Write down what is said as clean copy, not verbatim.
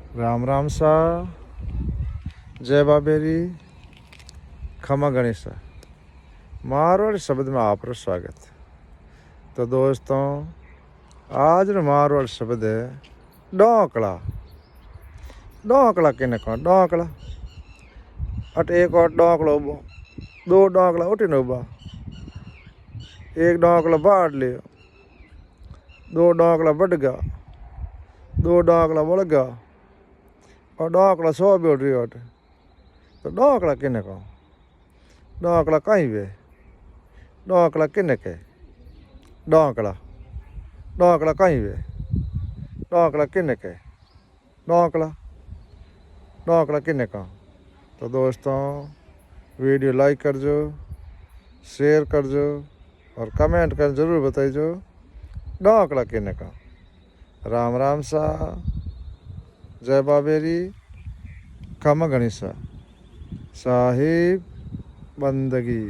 राम राम सा, जय बाबेरी, खमा गणेशा। मारवाड़ी शब्द में आपका स्वागत। तो दोस्तों, आज रो मारवाड़ी शब्द है डोंकला। डोंकला किने कहो डोंकला। अट एक और डोंकला उबो, दो डोंकला उठीने उबा, एक डोंकला बाढ़ लियो, दो डोंकला बढ़ गया, दो डोंकला बढ़ गया और डोंकला सो भी उठ रही। तो डोंकला किने कहो। डोंकला कहीं वे, डोंकला किने के, डोंकला डोंकला कहीं वे, डोंकला किने के, डोंकला डोंकला किने कहो। तो दोस्तों, वीडियो लाइक करजो, शेयर करजो और कमेंट कर जरूर बताइजो डोंकला किने कहो। राम राम सा, जय बाबेरी, खमा गणेशा, साहिब बंदगी।